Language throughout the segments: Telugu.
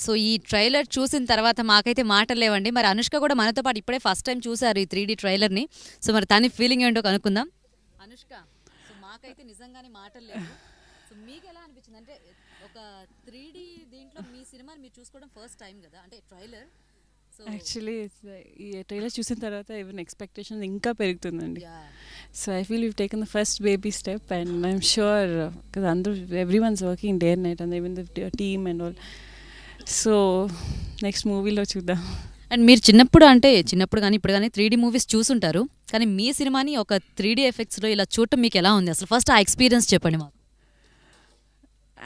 సో ఈ ట్రైలర్ చూసిన తర్వాత మాకైతే మాటలు లేవండి. మరి అనుష్క కూడా మనతో పాటు ఇప్పుడే ఫస్ట్ టైం చూసారు ఈ 3D ట్రైలర్ని. సో మరి తన ఫీలింగ్ ఏంటో కనుక్కుందాం. అనుష్క, సో మాకైతే నిజంగానే మాటలు లేవు. సో మీకు ఎలా అనిపించింది? అంటే ఒక 3D దీంట్లో మీ సినిమాని మీరు చూసుకోవడం ఫస్ట్ టైం కదా, అంటే ట్రైలర్. యాక్చువల్లీ ఈ ట్రైలర్ చూసిన తర్వాత ఈవెన్ ఎక్స్పెక్టేషన్ ఇంకా పెరుగుతుందండి. So I feel you taken the first baby step and I'm sure because అందరూ every one's working day and night and even the team and all. So next మూవీలో చూద్దాం. అండ్ మీరు చిన్నప్పుడు కానీ ఇప్పుడు కానీ 3D మూవీస్ చూసుంటారు, కానీ మీ సినిమాని ఒక 3D ఎఫెక్ట్స్లో ఇలా చూడటం మీకు ఎలా ఉంది? అసలు ఫస్ట్ ఆ ఎక్స్పీరియన్స్ చెప్పండి మాకు.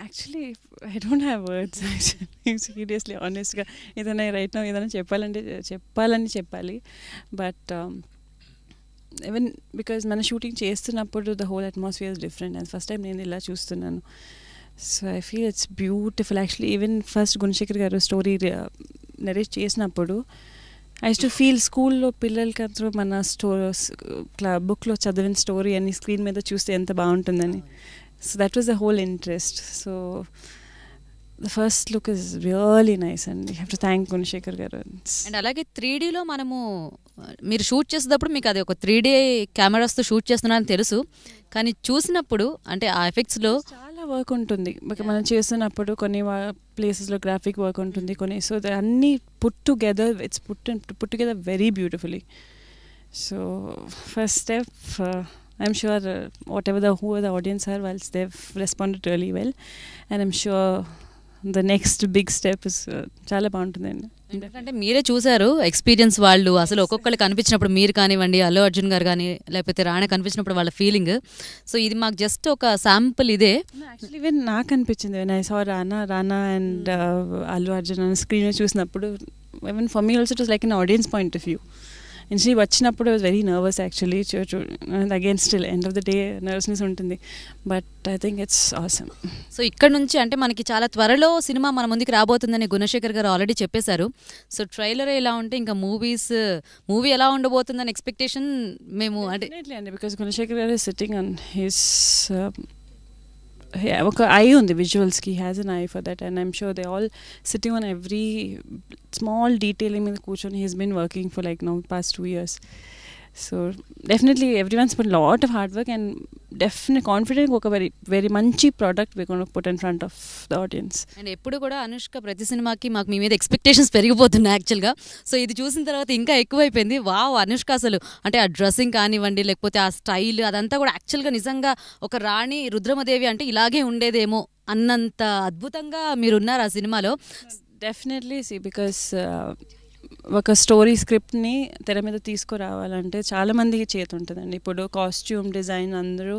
Actually I don't have words actually, seriously ఆనెస్ట్గా. ఏదైనా రైట్ నౌ ఏదైనా చెప్పాలని చెప్పాలి. బట్ ఈవెన్ బికాజ్ మన షూటింగ్ చేస్తున్నప్పుడు the whole atmosphere is different and first time నేను ఇలా చూస్తున్నాను. So I feel it's beautiful. Actually even first Gunasekhar garu story narrate చేసినప్పుడు ఐ యూస్ టు ఫీల్ స్కూల్లో పిల్లలకి అందరూ మన బుక్లో చదివిన స్టోరీ అని స్క్రీన్ మీద చూస్తే ఎంత బాగుంటుందని. So that was the whole interest. So the first look is really nice and you have to thank Gunashekhar garu. And అలాగే 3Dలో మనము మీరు షూట్ చేసేటప్పుడు మీకు అది ఒక 3D కెమెరాస్తో షూట్ చేస్తున్నారని తెలుసు, కానీ చూసినప్పుడు అంటే ఆ ఎఫెక్ట్స్లో చాలా వర్క్ ఉంటుంది. మనం చేస్తున్నప్పుడు కొన్ని ప్లేసెస్లో గ్రాఫిక్ వర్క్ ఉంటుంది, కొన్ని సో అన్నీ put together very beautifully. So first step I'm sure whoever the audience are, whilst they've responded really well, and I'm sure the next big step is చాలా బాగుంటుందండి. ఎందుకంటే మీరే చూసారు ఎక్స్పీరియన్స్ వాళ్ళు, అసలు ఒక్కొక్కరికి కనిపించినప్పుడు మీరు కానివ్వండి, అల్లు అర్జున్ గారు కానీ లేకపోతే రాణా కనిపించినప్పుడు వాళ్ళ ఫీలింగ్. సో ఇది మాకు జస్ట్ ఒక శాంపుల్ ఇదే. యాక్చువల్లీ ఈవెన్ నాకు అనిపించింది when I saw Rana and Allu Arjun అని స్క్రీన్ చూసినప్పుడు, even for me also it was like an audience point of view. ఇంచి వచ్చినప్పుడు I was very nervous actually. Again still end of the day nervousness ఉంటుంది, but I think it's awesome. So ఇక్కడ నుంచి అంటే మనకి చాలా త్వరలో సినిమా మన ముందుకు రాబోతుందని గుణశేఖర్ గారు ఆల్రెడీ చెప్పేశారు. సో ట్రైలర్ ఎలా ఉంటే ఇంకా మూవీ ఎలా ఉండబోతుందని ఎక్స్పెక్టేషన్ మేము అంటే అండి, because Gunasekhar garu sitting on his ఒక ఐ ఉంది విజువల్స్కి, has an eye for that and I'm sure they all sitting on every small detailing మీద కూర్చొని he's been working for like now past 2 years. So definitely everyone's put lot of hard work and definite confident ఒక వెరీ మంచి product we gonna put in front of the audience. And ఎప్పుడు కూడా అనుష్క ప్రతి సినిమాకి మాకు మీ మీద ఎక్స్పెక్టేషన్స్ పెరిగిపోతున్నాయి యాక్చువల్గా. సో ఇది చూసిన తర్వాత ఇంకా ఎక్కువైపోయింది. వావ్, అనుష్క అసలు అంటే ఆ డ్రెస్సింగ్ కానివ్వండి, లేకపోతే ఆ స్టైల్ అదంతా కూడా యాక్చువల్గా నిజంగా ఒక రాణి రుద్రమదేవి అంటే ఇలాగే ఉండేదేమో అన్నంత అద్భుతంగా మీరున్నారు ఆ సినిమాలో. డెఫినెట్లీ బికాస్ ఒక స్టోరీ స్క్రిప్ట్ని తెర మీద తీసుకురావాలంటే చాలామందికి చేతి ఉంటుందండి. ఇప్పుడు కాస్ట్యూమ్ డిజైన్ అందరూ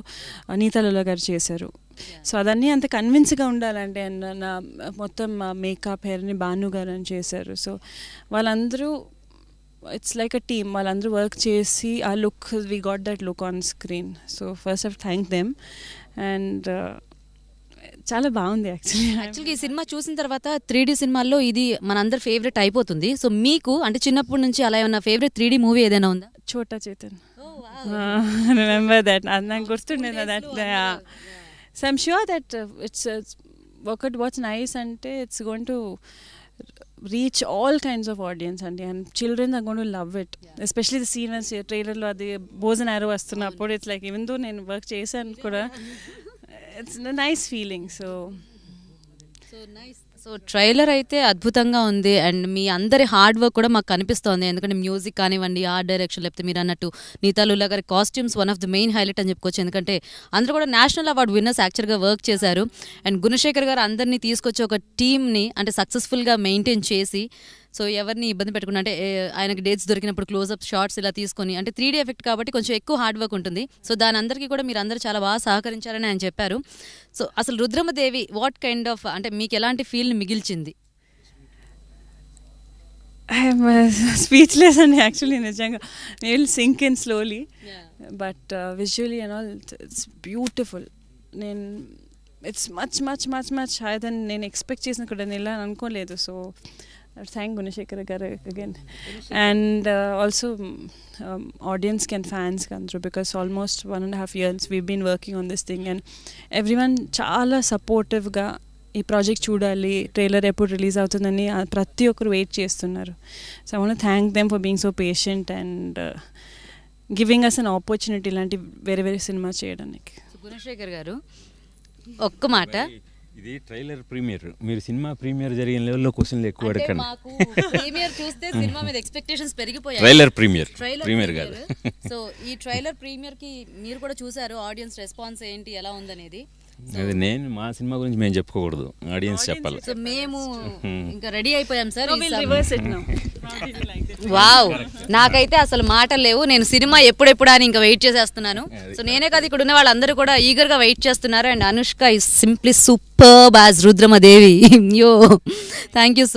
అనితా లుల్లా గారు చేశారు. సో అదన్నీ అంత కన్విన్స్గా ఉండాలంటే అండ్ నా మొత్తం మేకప్ హెయిర్ని భాను గారు అని చేశారు. సో వాళ్ళందరూ ఇట్స్ లైక్ అ టీమ్, వాళ్ళందరూ వర్క్ చేసి ఆ look we got that look on screen. So first I thank them and చాలా బాగుంది యాక్చువల్గా. ఈ సినిమా చూసిన తర్వాత 3D సినిమాల్లో ఇది మనందరి ఫేవరెట్ అయిపోతుంది. సో మీకు అంటే చిన్నప్పటి నుంచి అలా ఏమన్నా ఫేవరెట్ 3D మూవీ ఏదైనా ఉందా? చోటా చేతన్, రిమెంబర్ దట్, అది నాకు గుర్తుండేది. That so I'm sure that it's what's nice అంటే it's going to reach all kinds of audience and children are going to love it, especially the scene as trailer lo adi bows and arrow vastunnappudu it's like even though nenu work chesanu kuda it's a nice feeling. So nice. So trailer అయితే అద్భుతంగా ఉంది అండ్ మీ అందరి హార్డ్ వర్క్ కూడా మాకు కనిపిస్తోంది. ఎందుకంటే మ్యూజిక్ కానివ్వండి, ఆర్ట్ డైరెక్షన్, లేకపోతే మీరు అన్నట్టు నీతా లుల్లా గారి costumes one of the main highlight అని చెప్పుకోవచ్చు. ఎందుకంటే అందరూ కూడా నేషనల్ అవార్డు విన్నర్స్ యాక్చువల్గా వర్క్ చేశారు. అండ్ గుణశేఖర్ గారు అందరినీ తీసుకొచ్చి ఒక టీమ్ని అంటే సక్సెస్ఫుల్గా మెయింటైన్ చేసి, సో ఎవరిని ఇబ్బంది పెట్టుకున్నా అంటే ఆయనకి డేట్స్ దొరికినప్పుడు క్లోజ్అప్ షార్ట్స్ ఇలా తీసుకొని, అంటే 3D ఎఫెక్ట్ కాబట్టి కొంచెం ఎక్కువ హార్డ్ వర్క్ ఉంటుంది. సో దాని అందరికీ కూడా మీరు అందరూ చాలా బాగా సహకరించారని ఆయన చెప్పారు. సో అసలు రుద్రమదేవి వాట్ కైండ్ ఆఫ్ అంటే మీకు ఎలాంటి ఫీల్ని మిగిల్చింది? ఐఎమ్ స్పీచ్లెస్ అండి యాక్చువల్లీ, నిజంగా will sink in slowly but visually and all it's beautiful. It's much much much much higher than నేను ఎక్స్పెక్ట్ చేసిన కూడా నేను ఇలా అనుకోలేదు. So thank Gunashekhar garu again and also audience and fans come through because almost 1.5 years we've been working on this thing and everyone chaala supportive ga ఈ ప్రాజెక్ట్ చూడాలి, ట్రైలర్ ఎప్పుడు రిలీజ్ అవుతుందని ప్రతి ఒక్కరు వెయిట్ చేస్తున్నారు. So I want thank them for being so patient and giving us an opportunity ఇలాంటి వేరే వేరే సినిమా చేయడానికి. గుణశేఖర్ గారు ఒక్క మాట, ఇది ట్రైలర్ ప్రీమియర్, మీరు సినిమా ప్రీమియర్ జరిగిన లెవెల్లో క్వశ్చన్లు ఎక్కువ అడగండి. మాకు ప్రీమియర్ చూస్తే సినిమా మీద ఎక్స్పెక్టేషన్స్ పెరిగిపోయాయి. ట్రైలర్ ప్రీమియర్ కాదు. సో ఈ ట్రైలర్ ప్రీమియర్ కి మీరు కూడా చూసారు, ఆడియన్స్ రెస్పాన్స్ ఏంటి ఎలా ఉందనేది. అది నేను మా సినిమా గురించి మేము చెప్పుకోకూడదు, ఆడియన్స్ చెప్పాలి. సో మేము ఇంకా రెడీ అయిపోయాం సార్. Wow. వావ్, నాకైతే అసలు మాటలు లేవు. నేను సినిమా ఎప్పుడెప్పుడు అని ఇంకా వెయిట్ చేసేస్తున్నాను. సో నేనే కాదు, ఇక్కడ ఉన్న వాళ్ళందరూ కూడా ఈగర్ గా వెయిట్ చేస్తున్నారు. And Anushka is simply superb as Rudramadevi. యో, థ్యాంక్ యూ సో